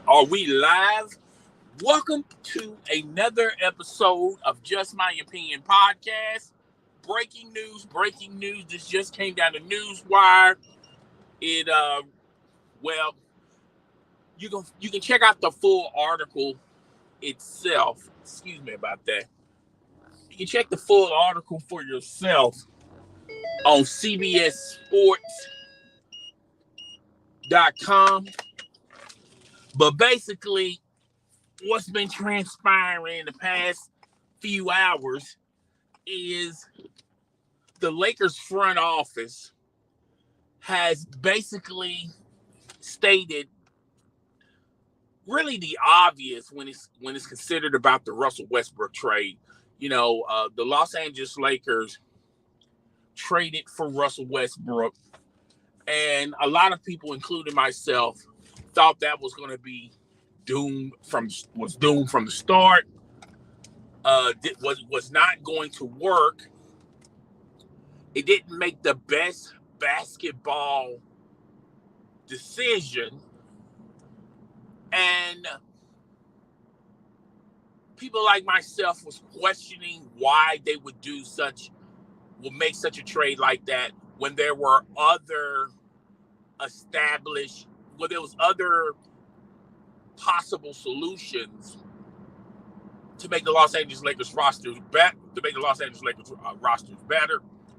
Are we live? Welcome to another episode of Just My Opinion podcast. Breaking news. This just came down the news wire. Well, you can check out the full article itself. Excuse me about that. You can check the full article for yourself on cbssports.com. But basically, what's been transpiring in the past few hours is the Lakers front office has basically stated really the obvious when it's considered about the Russell Westbrook trade. The Los Angeles Lakers traded for Russell Westbrook, and a lot of people, including myself, thought that was going to be doomed from the start. Was not going to work. It didn't make the best basketball decision, and people like myself was questioning why they would make such a trade like that when there were other possible solutions to make the Los Angeles Lakers rosters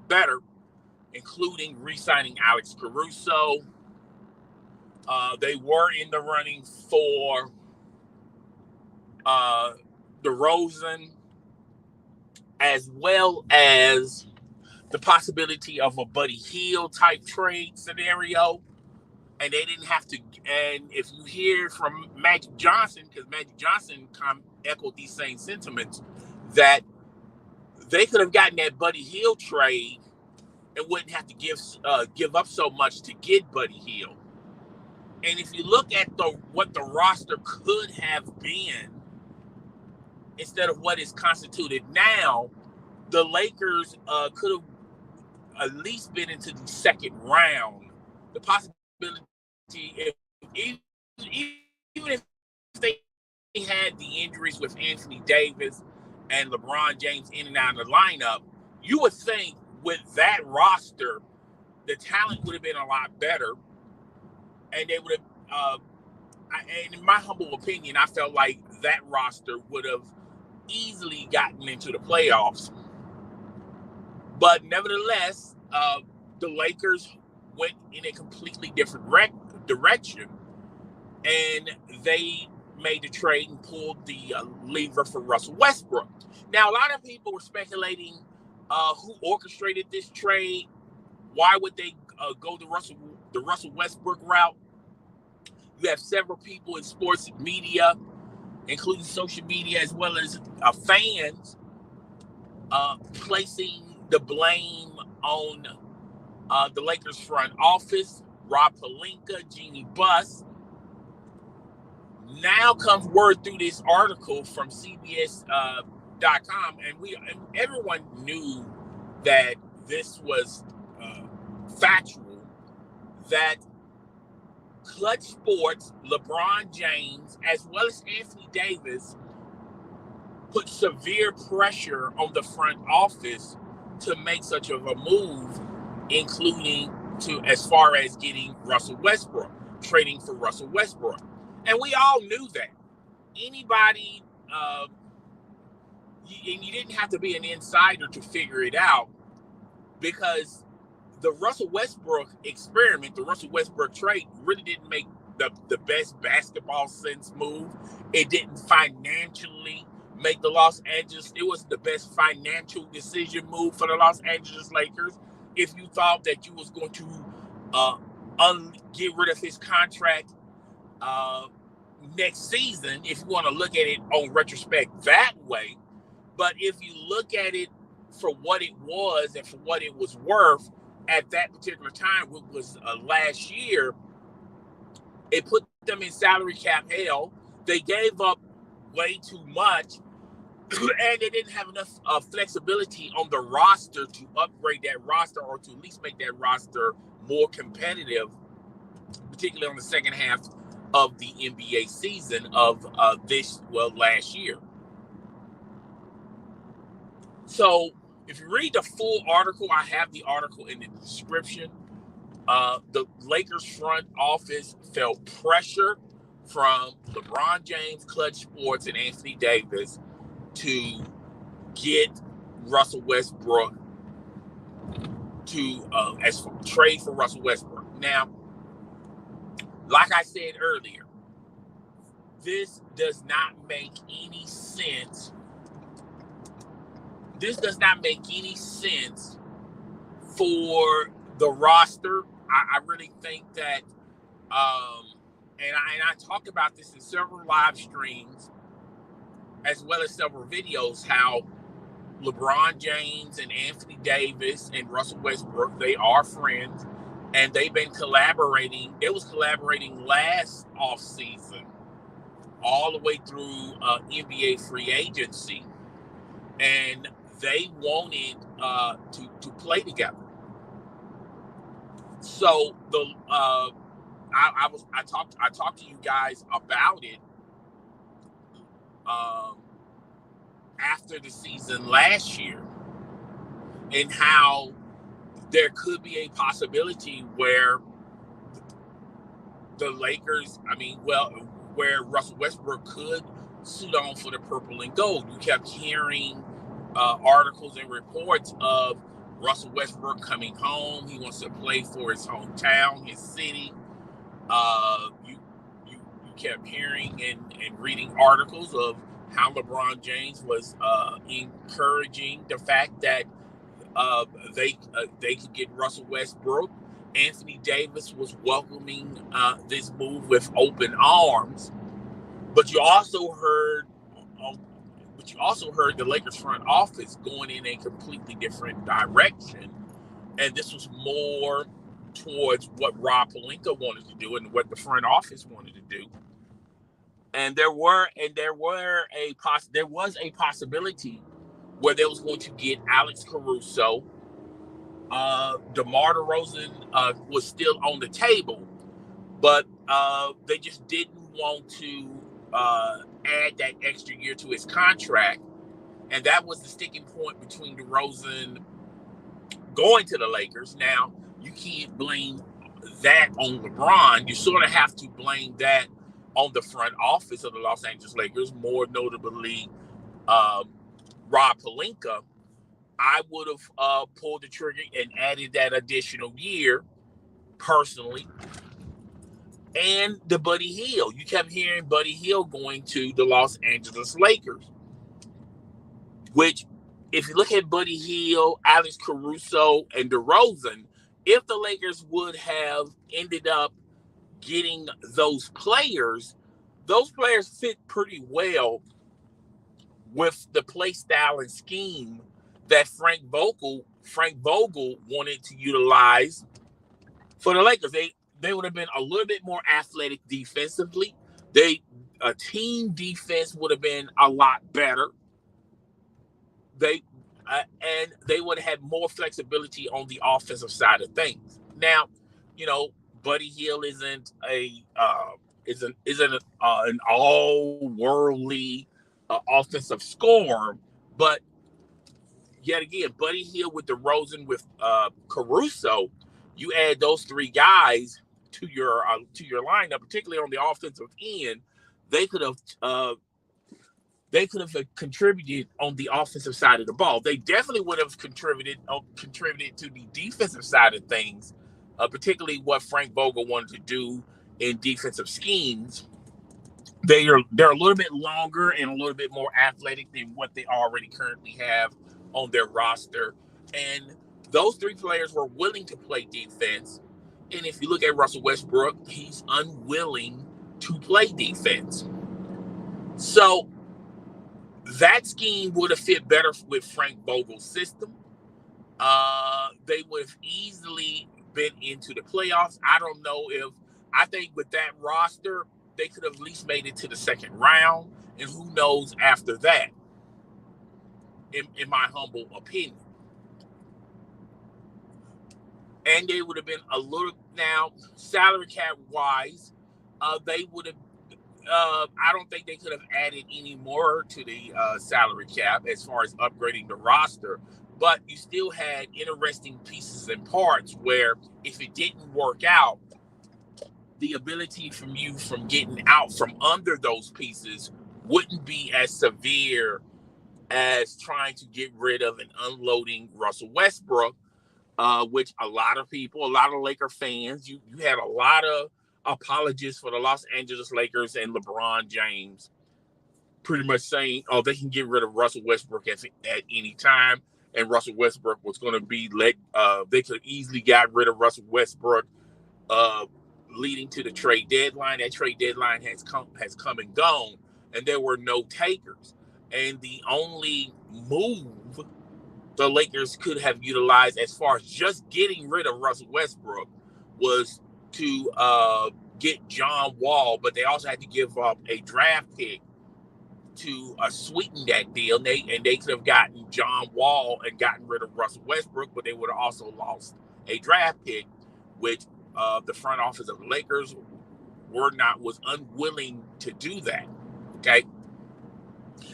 better, including re-signing Alex Caruso. They were in the running for DeRozan, as well as the possibility of a Buddy Hield type trade scenario. And they didn't have to. And if you hear from Magic Johnson, because Magic Johnson echoed these same sentiments, that they could have gotten that Buddy Hield trade and wouldn't have to give up so much to get Buddy Hield. And if you look at what the roster could have been instead of what is constituted now, the Lakers could have at least been into the second round. The possibility, even if they had the injuries with Anthony Davis and LeBron James in and out of the lineup, you would think with that roster, the talent would have been a lot better, and they would have. And in my humble opinion, I felt like that roster would have easily gotten into the playoffs. But nevertheless, the Lakers went in a completely different direction, and they made the trade and pulled the lever for Russell Westbrook. Now, a lot of people were speculating who orchestrated this trade. Why would they go the Russell Westbrook route? You have several people in sports media, including social media, as well as fans, placing the blame on the Lakers front office, Rob Pelinka, Jeannie Buss. Now comes word through this article from CBS.com, and everyone knew that this was factual, that Klutch Sports, LeBron James, as well as Anthony Davis, put severe pressure on the front office to make such of a move, including as far as getting Russell Westbrook, trading for Russell Westbrook. And we all knew that. Anybody, and you didn't have to be an insider to figure it out, because the Russell Westbrook experiment, the Russell Westbrook trade, really didn't make the best basketball sense move. It didn't financially make the Los Angeles. It was the best financial decision move for the Los Angeles Lakers. If you thought that you was going to get rid of his contract next season, if you want to look at it on retrospect that way. But if you look at it for what it was and for what it was worth at that particular time, which was last year, it put them in salary cap hell. They gave up way too much, and they didn't have enough flexibility on the roster to upgrade that roster, or to at least make that roster more competitive, particularly on the second half of the NBA season of last year. So if you read the full article, I have the article in the description. The Lakers front office felt pressure from LeBron James, Klutch Sports, and Anthony Davis to get Russell Westbrook to trade for Russell Westbrook. Now, like I said earlier, this does not make any sense. This does not make any sense for the roster. I really think that, and I talked about this in several live streams, as well as several videos, how LeBron James and Anthony Davis and Russell Westbrook, they are friends, and they've been collaborating. They was collaborating last offseason, all the way through NBA free agency, and they wanted to play together. So I talked to you guys about it after the season last year, and how there could be a possibility where the Lakers, where Russell Westbrook could suit on for the purple and gold. You kept hearing articles and reports of Russell Westbrook coming home. He wants to play for his hometown, his city. You kept hearing and reading articles of how LeBron James was encouraging the fact that they could get Russell Westbrook. Anthony Davis was welcoming this move with open arms. But you also heard the Lakers front office going in a completely different direction, and this was more towards what Rob Pelinka wanted to do and what the front office wanted to do. And there was a possibility where they was going to get Alex Caruso. DeMar DeRozan was still on the table, but they just didn't want to add that extra year to his contract, and that was the sticking point between DeRozan going to the Lakers. Now, you can't blame that on LeBron. You sort of have to blame that on the front office of the Los Angeles Lakers, more notably Rob Pelinka. I would have pulled the trigger and added that additional year personally. And the Buddy Hield. You kept hearing Buddy Hield going to the Los Angeles Lakers, which, if you look at Buddy Hield, Alex Caruso, and DeRozan, if the Lakers would have ended up getting those players fit pretty well with the play style and scheme that Frank Vogel wanted to utilize for the Lakers. They would have been a little bit more athletic defensively. A team defense would have been a lot better. And they would have had more flexibility on the offensive side of things. Now, Buddy Hield isn't an all-worldly offensive scorer, but yet again, Buddy Hield with DeRozan, with Caruso, you add those three guys to your lineup, particularly on the offensive end, they could have contributed on the offensive side of the ball. They definitely would have contributed to the defensive side of things, particularly what Frank Vogel wanted to do in defensive schemes. They're a little bit longer and a little bit more athletic than what they already currently have on their roster. And those three players were willing to play defense. And if you look at Russell Westbrook, he's unwilling to play defense. So that scheme would have fit better with Frank Vogel's system. They would have easily been into the playoffs. I think with that roster, they could have at least made it to the second round. And who knows after that, in my humble opinion. And they would have been a little, now, salary cap wise, they would have. I don't think they could have added any more to the salary cap as far as upgrading the roster. But you still had interesting pieces and parts where if it didn't work out, the ability from you from getting out from under those pieces wouldn't be as severe as trying to get rid of and unloading Russell Westbrook, which a lot of people, a lot of Laker fans, you had a lot of apologists for the Los Angeles Lakers and LeBron James pretty much saying, oh, they can get rid of Russell Westbrook at any time. And Russell Westbrook was going to be they could easily got rid of Russell Westbrook leading to the trade deadline. That trade deadline has come and gone, and there were no takers. And the only move the Lakers could have utilized as far as just getting rid of Russell Westbrook was to get John Wall, but they also had to give up a draft pick to sweeten that deal. They could have gotten John Wall and gotten rid of Russell Westbrook, but they would have also lost a draft pick, which the front office of the Lakers was unwilling to do that. Okay,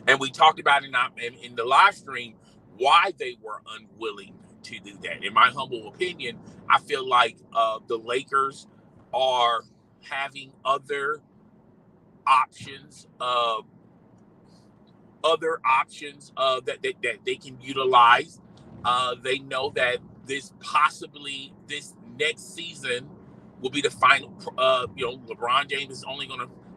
and we talked about it in the live stream why they were unwilling to do that. In my humble opinion, I feel like the Lakers are having other options that they can utilize. They know that this next season will be the final. LeBron James is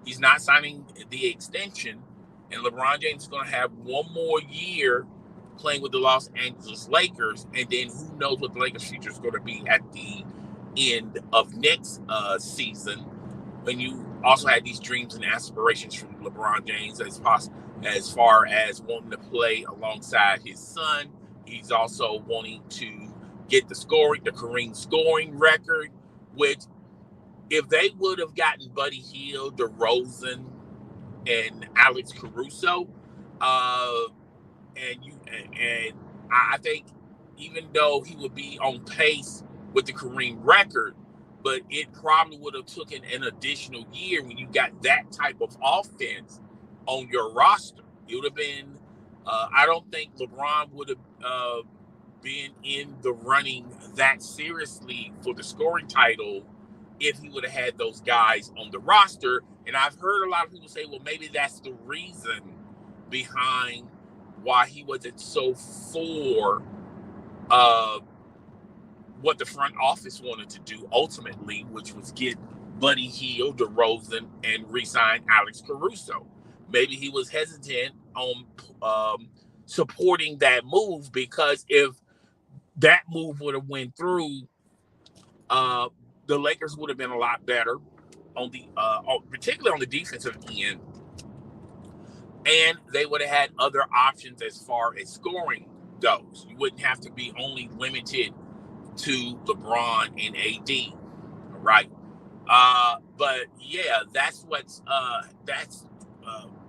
he's not signing the extension, and LeBron James is going to have one more year playing with the Los Angeles Lakers, and then who knows what the Lakers' future is going to be at the end of next season. When you also had these dreams and aspirations from LeBron James as far as wanting to play alongside his son. He's also wanting to get the Kareem scoring record, which if they would have gotten Buddy Hield, DeRozan, and Alex Caruso, and I think even though he would be on pace with the Kareem record, but it probably would have taken an additional year when you got that type of offense on your roster. It would have been, I don't think LeBron would have been in the running that seriously for the scoring title if he would have had those guys on the roster. And I've heard a lot of people say, well, maybe that's the reason behind why he wasn't so for what the front office wanted to do ultimately, which was get Buddy Hield, DeRozan, and re-sign Alex Caruso. Maybe he was hesitant on supporting that move, because if that move would have went through, the Lakers would have been a lot better on the particularly on the defensive end, and they would have had other options as far as scoring goes. You wouldn't have to be only limited to LeBron and AD, right? But yeah, that's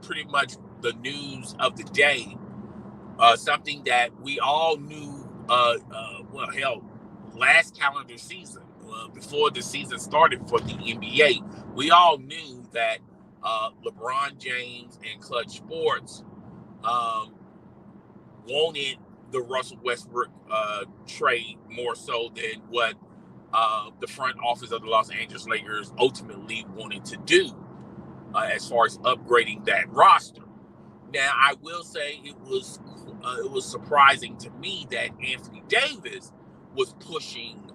pretty much the news of the day. Something that we all knew, last calendar season, before the season started for the NBA, we all knew that LeBron James and Klutch Sports wanted the Russell Westbrook trade more so than what the front office of the Los Angeles Lakers ultimately wanted to do as far as upgrading that roster. Now, I will say it was surprising to me that Anthony Davis was pushing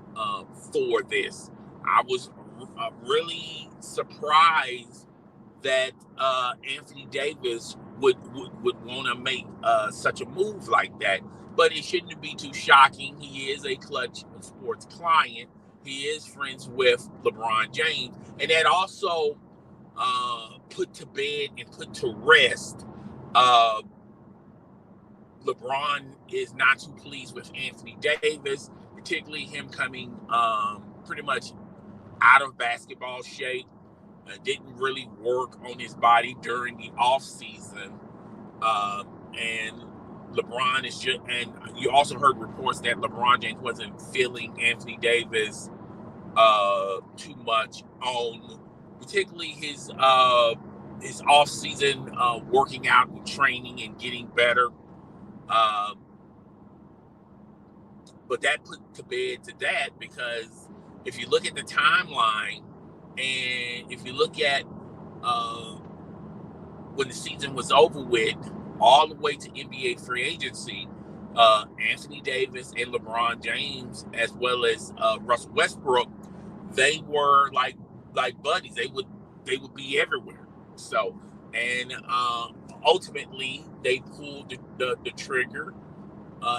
for this. I was really surprised that Anthony Davis would want to make such a move like that. But it shouldn't be too shocking. He is a Klutch Sports client. He is friends with LeBron James. And that also put to bed and put to rest. LeBron is not too pleased with Anthony Davis, particularly him coming pretty much out of basketball shape. Didn't really work on his body during the off season. And LeBron is just, and you also heard reports that LeBron James wasn't feeling Anthony Davis too much on particularly his off-season working out and training and getting better. But that put to bed to that, because if you look at the timeline, and if you look at when the season was over with, all the way to NBA free agency, Anthony Davis and LeBron James, as well as Russell Westbrook, they were like buddies. They would be everywhere. So, and ultimately, they pulled the trigger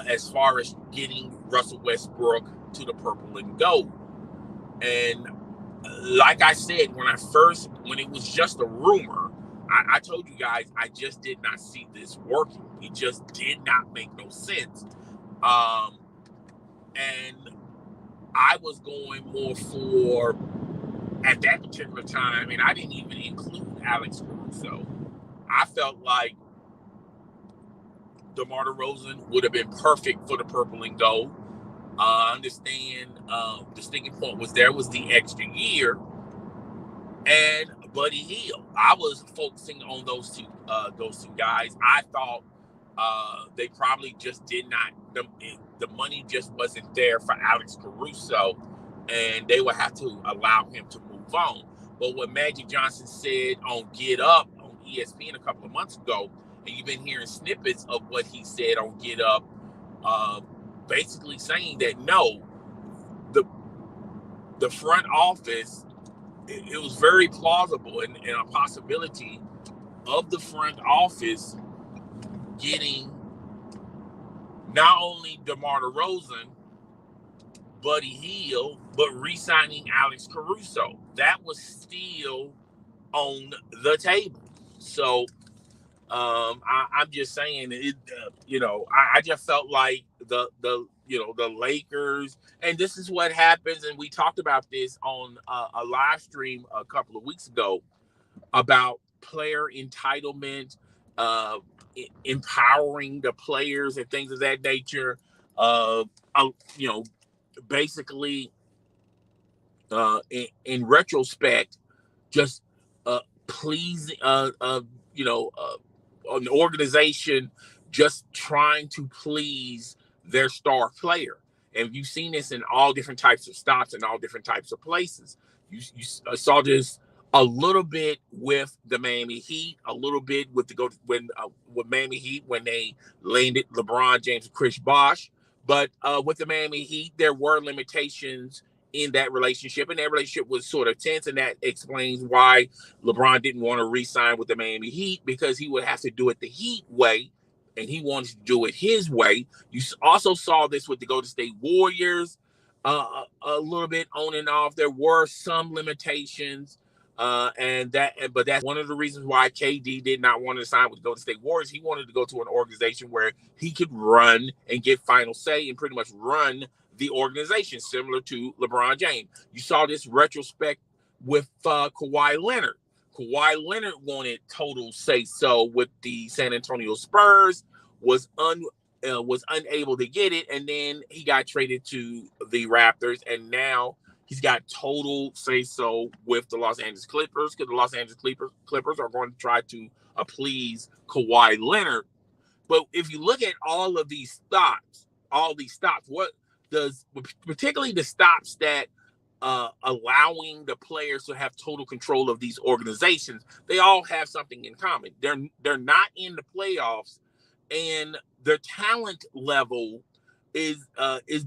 as far as getting Russell Westbrook to the purple and gold. And like I said, when it was just a rumor, I told you guys I just did not see this working. It just did not make no sense. And I was going more for, at that particular time, and I didn't even include Alex Caruso, I felt like DeMar DeRozan would have been perfect for the purple and gold. I understand the sticking point was the extra year and Buddy Hield. I was focusing on those two guys. I thought they probably just did not. The money just wasn't there for Alex Caruso, and they would have to allow him to move on. But what Magic Johnson said on Get Up on ESPN a couple of months ago, and you've been hearing snippets of what he said on Get Up, basically saying that no, the front office, it was very plausible and a possibility of the front office getting not only DeMar DeRozan, Buddy Hield, but re-signing Alex Caruso. That was still on the table. So I'm just saying it. I just felt like the Lakers, and this is what happens. And we talked about this on a live stream a couple of weeks ago about player entitlement, empowering the players and things of that nature. Basically, in retrospect, just pleasing, an organization just trying to please their star player. And you've seen this in all different types of stops and all different types of places. You saw this a little bit with the Miami Heat, a little bit with with Miami Heat when they landed LeBron James and Chris Bosh. But with the Miami Heat, there were limitations in that relationship, and that relationship was sort of tense, and that explains why LeBron didn't want to re-sign with the Miami Heat, because he would have to do it the Heat way, and he wanted to do it his way. You also saw this with the Golden State Warriors, a little bit on and off. There were some limitations, but that's one of the reasons why KD did not want to sign with the Golden State Warriors. He wanted to go to an organization where he could run and get final say and pretty much run the organization, similar to LeBron James. You saw this retrospect with Kawhi Leonard. Kawhi Leonard wanted total say-so with the San Antonio Spurs, was unable to get it, and then he got traded to the Raptors, and now he's got total say-so with the Los Angeles Clippers, because the Los Angeles Clippers are going to try to please Kawhi Leonard. But if you look at all these stops, what does, particularly the stops that allowing the players to have total control of these organizations, they all have something in common. They're not in the playoffs, and their talent level is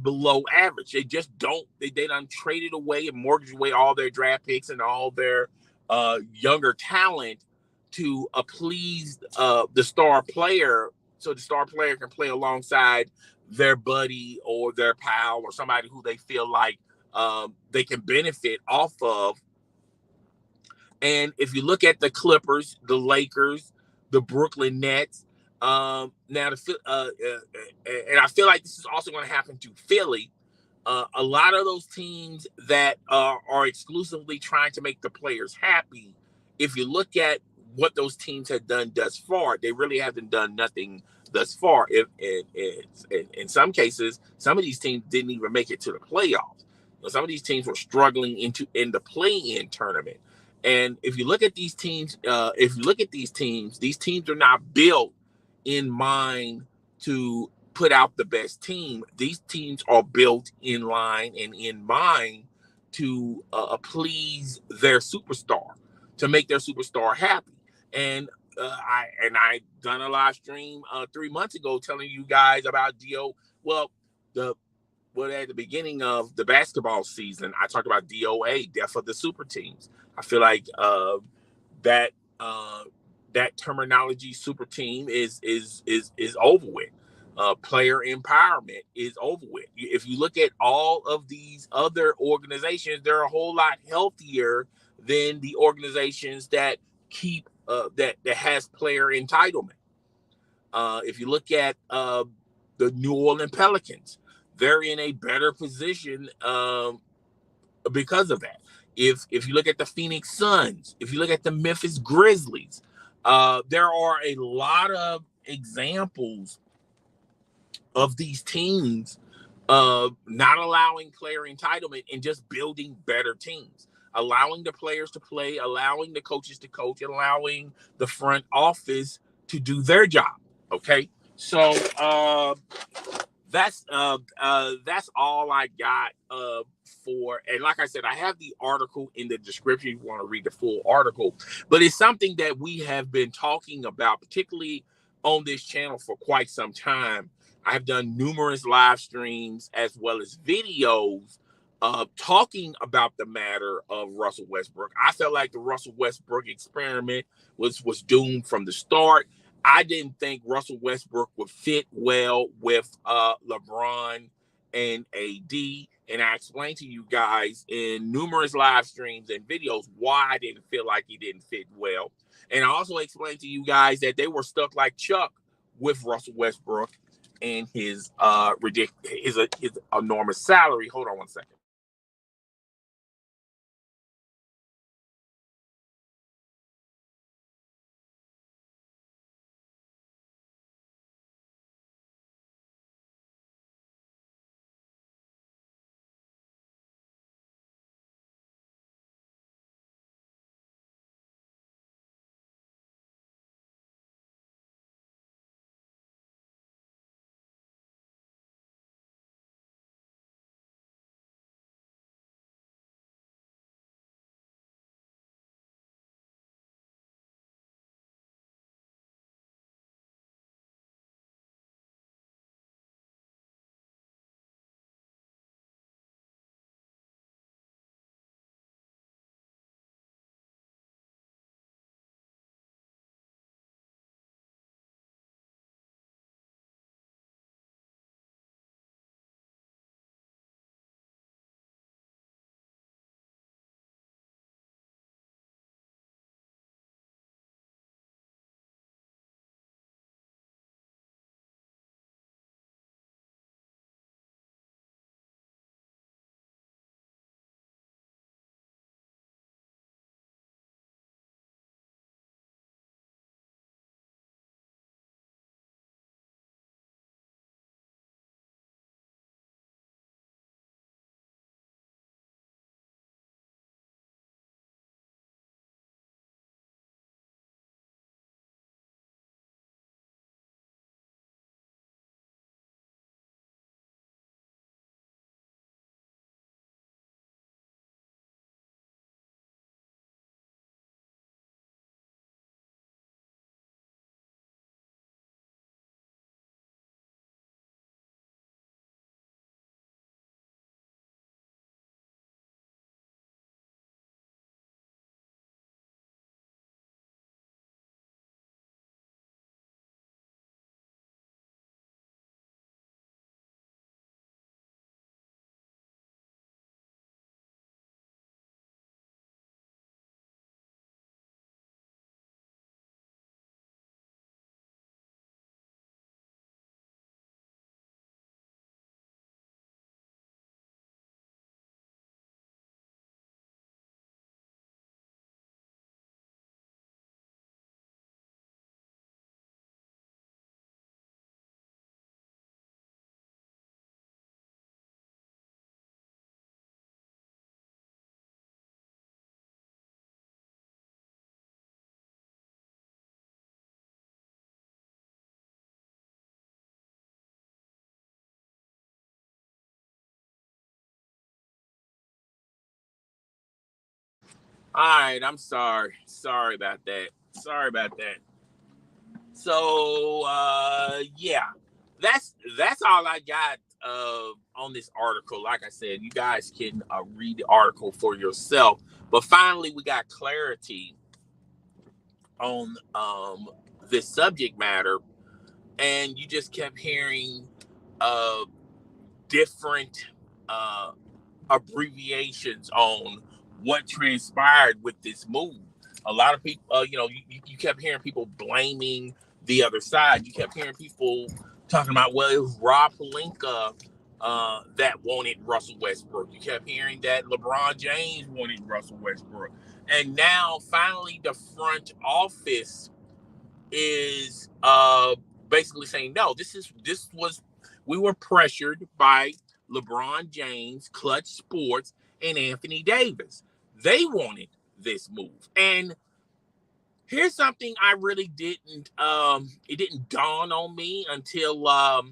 below average. They just don't. They done traded away and mortgaged away all their draft picks and all their younger talent to please the star player, so the star player can play alongside their buddy or their pal or somebody who they feel like they can benefit off of. And if you look at the Clippers, the Lakers, the Brooklyn Nets, and I feel like this is also going to happen to Philly. A lot of those teams that are exclusively trying to make the players happy, if you look at what those teams have done thus far, they really haven't done nothing thus far. In some cases, some of these teams didn't even make it to the playoffs. Some of these teams were struggling in the play-in tournament. And if you look at these teams, these teams are not built in mind to put out the best team. These teams are built in line and in mind to please their superstar, to make their superstar happy. And I done a live stream 3 months ago telling you guys about Well, the at the beginning of the basketball season, I talked about DOA, death of the super teams. I feel like that uh, that terminology, super team, is over with. Player empowerment is over with. If you look at all of these other organizations, they're a whole lot healthier than the organizations that keep that has player entitlement. If you look at the New Orleans Pelicans, they're in a better position because of that. If you look at the Phoenix Suns, if you look at the Memphis Grizzlies, there are a lot of examples of these teams not allowing player entitlement and just building better teams, allowing the players to play, allowing the coaches to coach, and allowing the front office to do their job. Okay, so that's all I got for. And like I said, I have the article in the description if you want to read the full article. But it's something that we have been talking about, particularly on this channel, for quite some time. I've done numerous live streams as well as videos talking about the matter of Russell Westbrook. I felt like the Russell Westbrook experiment was doomed from the start. I didn't think Russell Westbrook would fit well with LeBron and AD. And I explained to you guys in numerous live streams and videos why I didn't feel like he didn't fit well. And I also explained to you guys that they were stuck like Chuck with Russell Westbrook and his his enormous salary. Hold on one second. right, I'm sorry. Sorry about that. So yeah, that's all I got on this article. Like I said, you guys can read the article for yourself. But finally, we got clarity on this subject matter, and you just kept hearing different abbreviations on what transpired with this move. A lot of people, you kept hearing people blaming the other side. You kept hearing people talking about, well, it was Rob Pelinka that wanted Russell Westbrook. You kept hearing that LeBron James wanted Russell Westbrook. And now, finally, the front office is basically saying, no, we were pressured by LeBron James, Klutch Sports, and Anthony Davis. They wanted this move. And here's something I really didn't it didn't dawn on me until I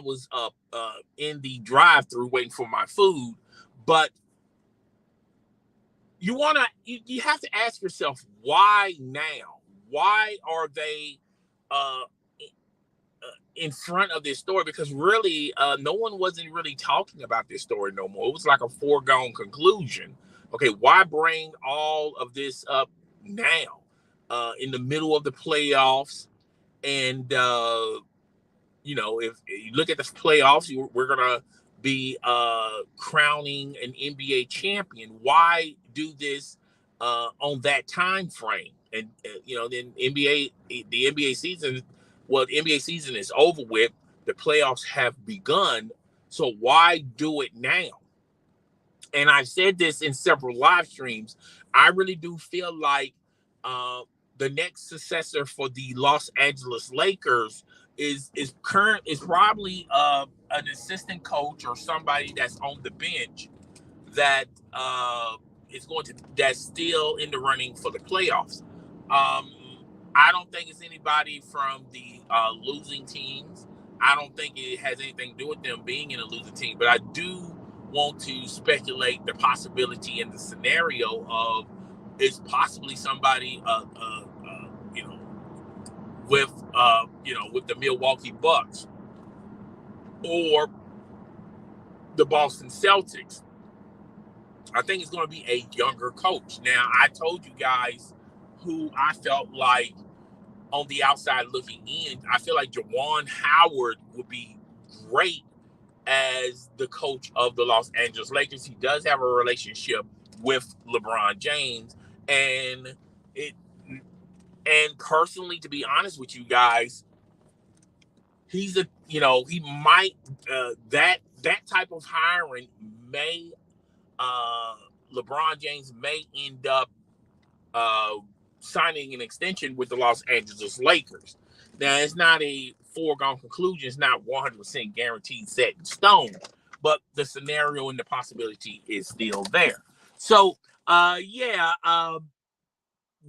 was in the drive-through waiting for my food. But you have to ask yourself, why now? Why are they in front of this story? Because really, no one wasn't really talking about this story no more. It was like a foregone conclusion. Okay, why bring all of this up now in the middle of the playoffs? And if you look at the playoffs, we're gonna be crowning an NBA champion. Why do this on that time frame? And then the NBA season. Well, the NBA season is over with. The playoffs have begun. So why do it now? And I've said this in several live streams. I really do feel like the next successor for the Los Angeles Lakers is probably an assistant coach or somebody that's on the bench that that's still in the running for the playoffs. I don't think it's anybody from the losing teams. I don't think it has anything to do with them being in a losing team, but I do want to speculate the possibility in the scenario of it's possibly somebody with the Milwaukee Bucks or the Boston Celtics. I think it's going to be a younger coach. Now, I told you guys who I felt like on the outside looking in. I feel like Juwan Howard would be great as the coach of the Los Angeles Lakers. He does have a relationship with LeBron James, and personally, to be honest with you guys, he might that type of hiring may LeBron James may end up signing an extension with the Los Angeles Lakers. Now, it's not a foregone conclusion. It's not 100% guaranteed set in stone, but the scenario and the possibility is still there. So,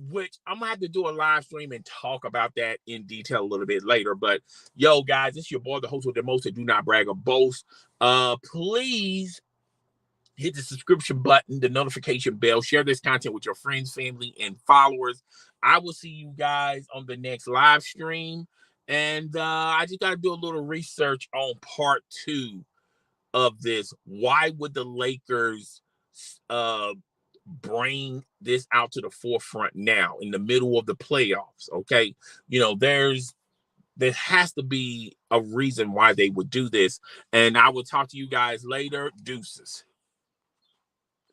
which I'm going to have to do a live stream and talk about that in detail a little bit later. But, yo, guys, it's your boy, the host with the most, that do not brag or boast. Please hit the subscription button, the notification bell, share this content with your friends, family, and followers. I will see you guys on the next live stream. And I just got to do a little research on part 2 of this. Why would the Lakers bring this out to the forefront now in the middle of the playoffs? Okay. There has to be a reason why they would do this. And I will talk to you guys later. Deuces.